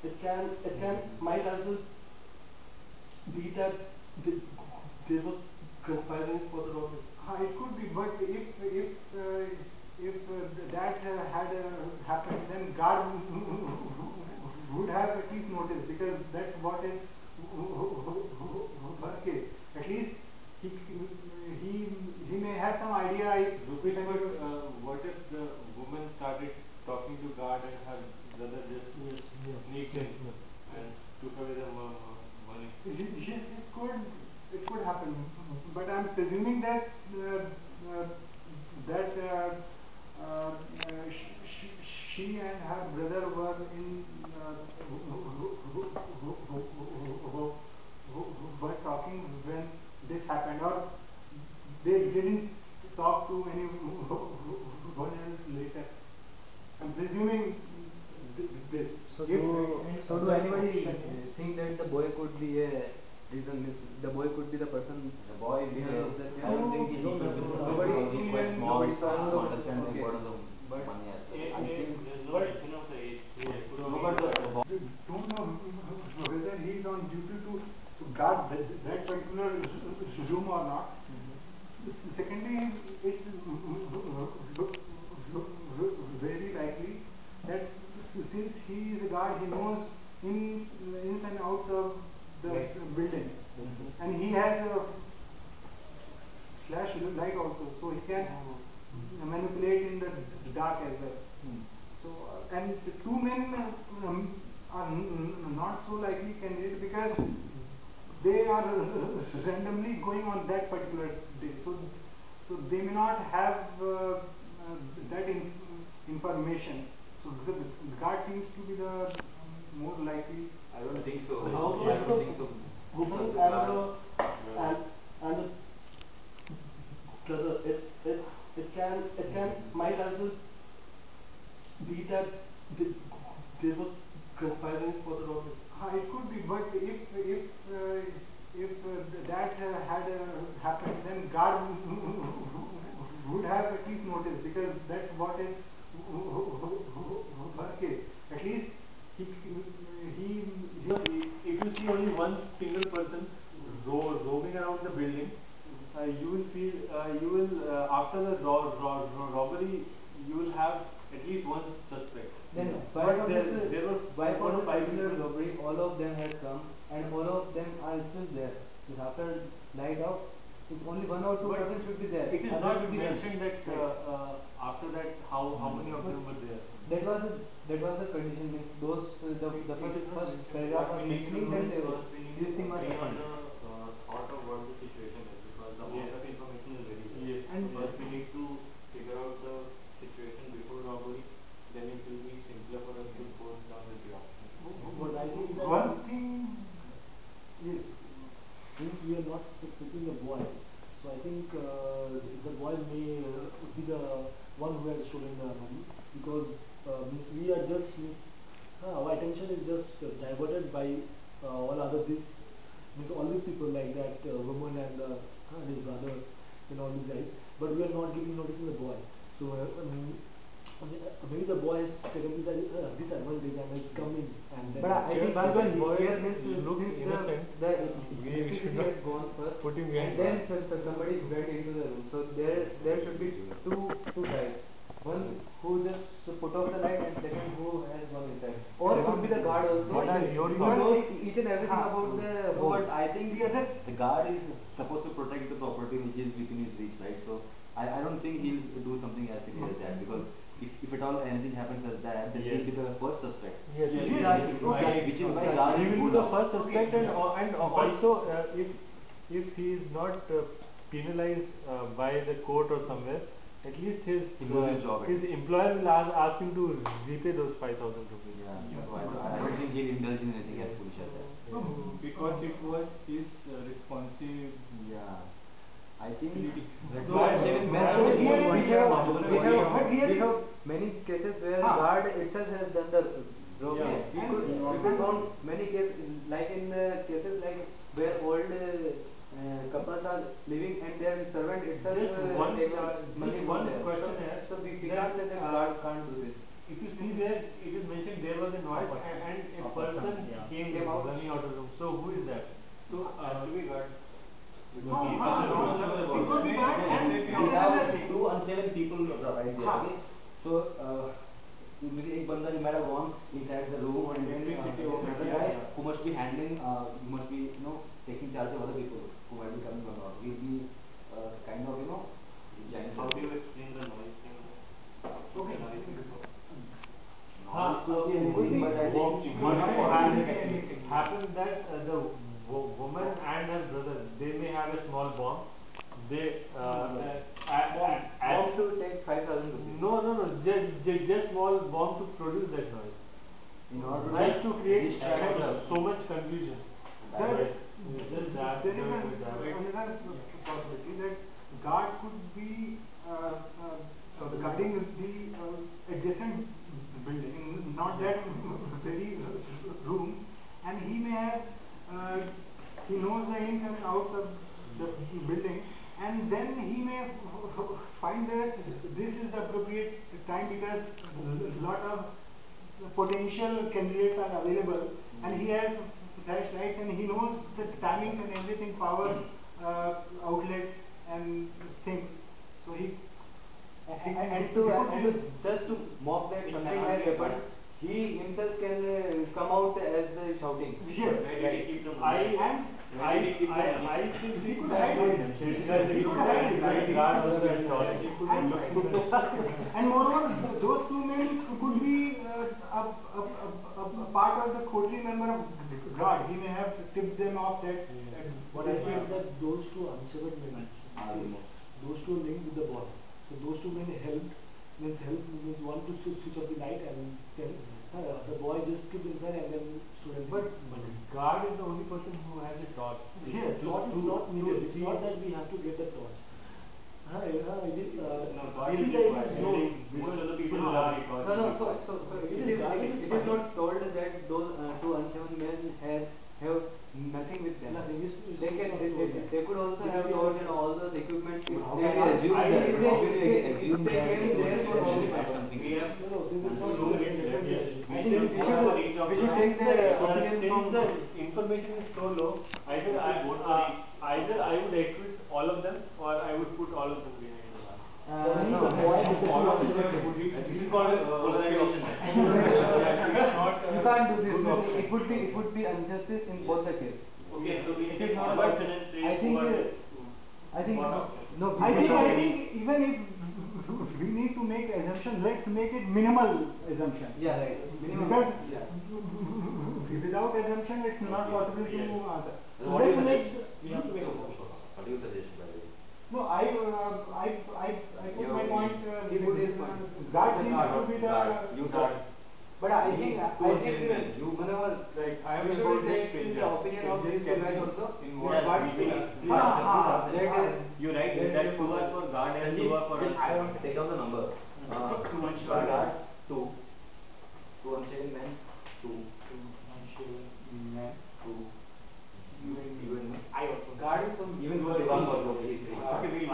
it can might also be that they were conspiring for the robbery. It could be, but if that had happened, then guard would have at least noticed, because that's what is her case. At least he may have some idea. What if the woman started talking to guard and her brother just sneaked in and took away the money? Yes, it could happen, but I'm presuming that she and her brother were were talking when this happened, or they didn't talk to anyone else later. I'm presuming this. So do anybody think that the boy could be a reason? The boy could be the person. The boy, I don't think he could be Nobody quite small to understand the okay. importance of But money as well. I think there's no mention of the age. No, but Don't know whether he is on duty to guard that particular room or not. Secondly, it's very likely that since he is a guard, he knows ins and outs of the building, and he has a flash light also, so he can manipulate in the dark as well. So and the two men are not so likely candidates, because they are randomly going on that particular day, so they may not have that information. So the guard seems to be the more likely. I don't think so. Also, I don't think so. woman and the brother, it might also be that they were conspiring for the robbery. It could be, but if that had happened, then guard would have at least noticed, because that's what is her case. At least If you see only one single person roaming around the building, you will feel after the robbery you will have at least one suspect. Then But there were why for the 5 particular people. robbery, all of them has come and all of them are still there. So after light off, if only one or two But person should be there. it is Others not should be mentioned there. that after that how many of them were there. That was the condition. Means those the first paragraph was mentioning that this thing must happen. Thought of what the situation is, because the amount of information is very less. Yes. And first we need to figure out the situation before robbery, then it will be simpler for us to go down with the option. But I think that one thing is, since we are not suspecting the boy, so I think the boy may be the one who has stolen the money, because means we are just our attention is just diverted by all other things. Means all these people like that woman and his brother and all these guys, but we are not giving notice to the boy. So maybe the boy has taken this advantage and has come in, and then But I think Even boy here means looks since innocent. the We should electricity not has gone first, put him and behind then somebody went into the room. So there should be two guys. One who just put off the light, and second who has gone inside. Or it could be the guard also. What are your Who thoughts? knows each and everything about the No, home. but I think the guard is supposed to protect the property which is within his reach, right? So I don't think he'll do something as silly as that, because if at all anything happens as that, then he'll be the first suspect. Yes, Which is why guard he will will be go the down. first suspect, and also if he is not penalized by the court or somewhere, at least his He loses his job. employer will ask him to repay those 5,000 rupees. Yeah, so I don't think he'll indulge in anything as foolish as that. Because it was his responsive. Yeah. I think We have many cases where guard itself has done the robbery. Yeah. We could found many cases, like in cases like where old couples are living and their servant itself Just one takes money from one there. question So we that, can't say that guard can't do this. if you see there, it is mentioned there was a noise and a person came out. running out of the room. So who is that? So has to be guard. It could be guard and We have two unseven people right there. Okay. So maybe एक बंदा he might have gone inside the room and then another guy who must be handling, who must be taking charge of other people who might be coming or not. He'll be kind of How do you explain the noise thing? Okay. could be anything, but I think It happened that the woman and her brother, they may have a small bomb. They Bomb to take 5,000 rupees. no, just small bomb to produce that noise. in order Just to create distract the so much confusion. There Just that. there is another possibility that guard could be guarding the adjacent building, not that very room, and he may have he knows the ins and outs of the building, and then he may find that this is the appropriate time because a lot of potential candidates are available, and he has flashlights and he knows the timings and everything, power outlets and things. So he And to just to mock that something has happened, he himself can come out as shouting. yes. I think He could hide it. He could hide it. And moreover, those two men could be a part of the coterie member of guard. He may have tipped them off that. What I said that those two unsevered men, those two are linked with the boy. So those two men helped means one to switch off the light and then the boy just stood inside and then stood in. But guard is the only person who has a torch. Yes, torch is not needed. It's not that we have to get the torch. God is required. Most of the people are No, so it is not told that those two unseven men have nothing with them. Nothing. They could also have torch and all those equipment. How If can you assume that? if How can you they assume that came there for all the something? I think we should take the opinion Since from the information is so low, either I would equip all of them or I would put all of them behind the wall. All of them This is called polarization. You can't do this. No. It would be injustice in both the cases. Okay, so we It take is not one about- person and say I think no. I think even if we need to make assumption, let's make it minimal assumption. Yeah, right. Minimum. Because Yeah. without assumption, it's not possible to answer. So what do you Let's suggest? We have to make a motion. What do you suggest, by the way? No, I put my point. He put his point. Guard seems to be the. You guard. But I think You whenever I have we a should report take next the opinion of these two guys also. In But what You write that two are for guard and two are for us. I want to take down the number. Guard, two. Two unshaven men, two. Two. You and me. guard is from Even though Devang was only three. I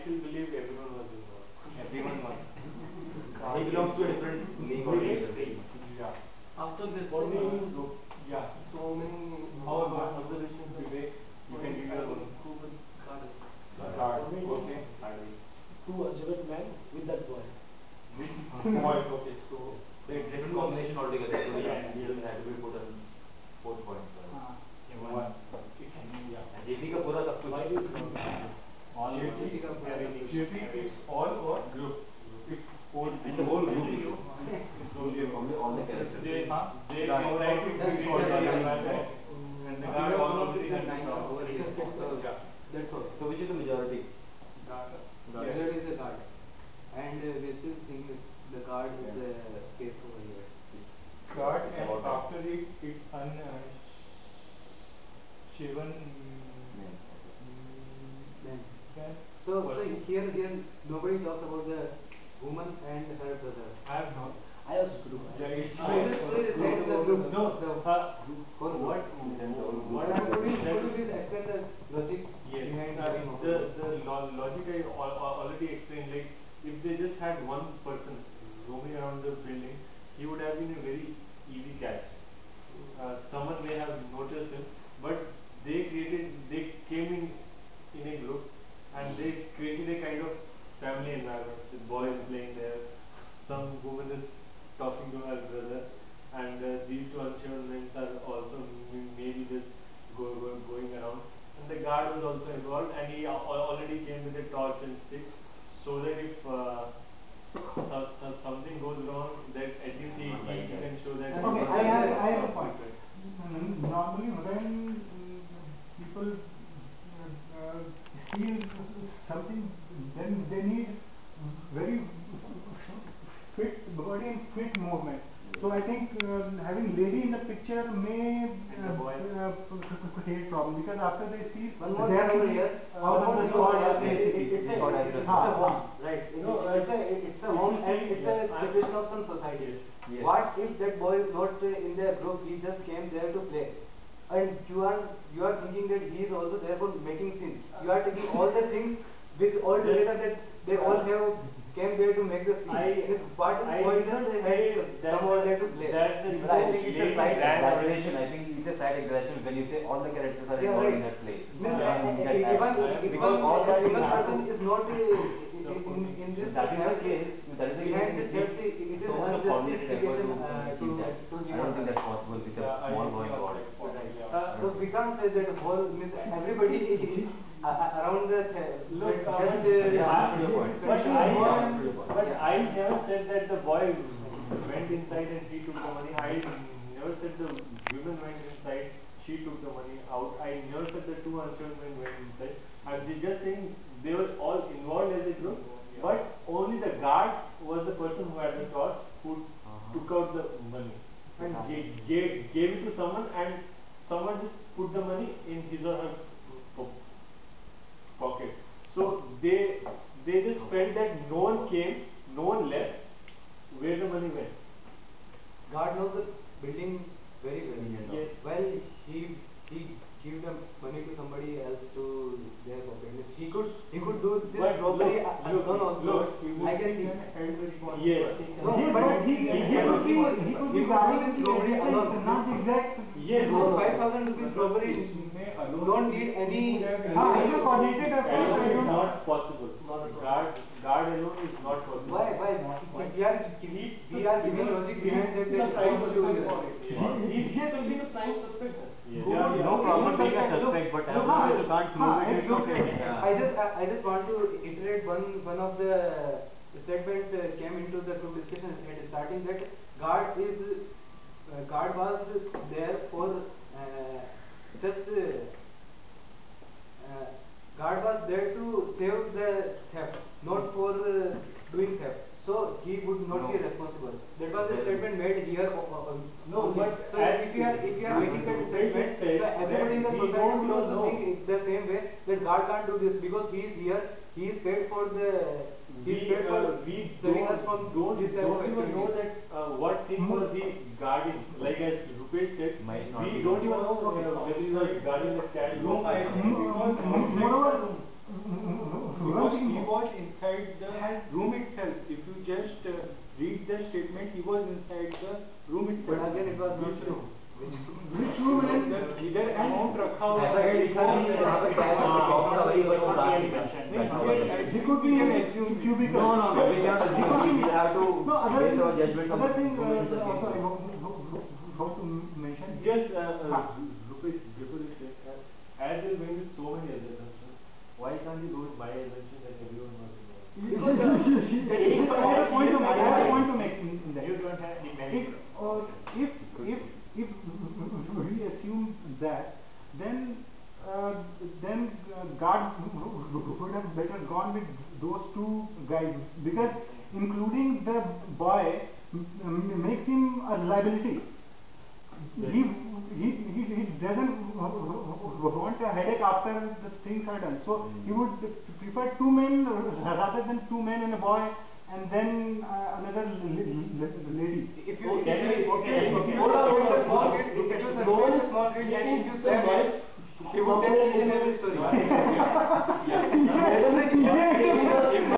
still believe everyone was involved. Everyone was. He belongs to a different league altogether. After this, What do you do? yeah, so many observations Vivek, you can give your own. Guard, okay. Two unsevered men with that boy. Point, okay, so. Different combination altogether. So yeah, he will have to be put on 4 points. One. And JP का पूरा सब Why कुछ. do you know? All JP is all for group. It's all. And the whole group. It's only all the characters. They try to be all and the guard also is over here. So that's all. So which is the majority? Majority is the guard. And we still think that the guard is the case over here. guard and after it it's Shivan Then. So here nobody talks about the woman and her brother. I have not. I also do. Please let the group. No, What could you please explain the logic behind having the logic I already explained. Like if they just had one person roaming around the building, he would have been a very Okay, I have a point. Normally, when people steal something, then they need very fit body and fit movement. So I think having lady in the picture may create problem, because after they see One more thing over here. It's a home, right? It's a home and it's a situation of some society. Yes. What if that boy is not in their group? He just came there to play, and you are thinking that he is also there for making sins. You are taking all the things with all together that they all have came there to make the scene. But boy just come over there to play. But I think it's a slight exaggeration. I think it's a slight exaggeration when you say all the characters are involved in that play. Even all that human person is not in this. That is the case. That is the behind case. this, it is So much of coordinated effort unjustification to achieve that. I don't think that's possible with a small boy involved. So we can't say that whole everybody around the But I never said that the boy went inside and he took the money. I never said the women went inside, she took the money out. I never said the two unsure men went inside. I'm just saying they were all involved as a group, but only the guard was the person who had the torch, who took out the money and gave it to someone, and someone just put the money in his or her pocket. So they just felt that no one came, no one left. Where the money went? God knows the building very well. Yes. Well, he gave the money to somebody else to their pocket. He could do this But robbery look, alone also. look, I can see. Yes. No, but he could be guarding this robbery alone, not the exact. Yes. 5,000 rupees robbery. Don't need any. Coordinated effort. Alone is not possible. Guard alone is not possible. Why? If we are giving logic behind that, then it's possible to do it. He will be the prime suspect. Yes. No problem being a suspect, but as long as you can't prove it, it's okay. I just want to iterate one of the statement came into the group discussion at starting, that guard was there for just guard was there to save the theft, not for doing theft. So he would not be responsible. That was the statement made here. No, but so if you are making that statement, so everybody in the society will also think the same way, that guard can't do this because he is here. He is paid for the. We saving us from don't this type of even know activity. that what thing was he guarding. Like as Rupesh said, we don't even know whether he was guarding the cat. Moreover, because he was inside the room itself. If you just read the statement, he was inside the room itself. But again, it was not true. which room and इधर amount रखा हुआ ऐसा है. है लिखा नहीं है यहाँ पे cash का वही बस बात he could be an assumed cubicle. No, we cannot assume. We have to base our judgment on other thing the also I want to mention. Just Rupesh, before you say, as you're going with so many other assumptions, why can't you go with my assumption that everyone was involved? I have a point to make in that. You don't have any If we assume that, then God would have better gone with those two guys, because including the boy makes him a liability. He doesn't want a headache after the things are done. So he would prefer two men rather than two men and a boy, and then another lady. If you suspect a small kid and if you slap him, he would tell each and every story.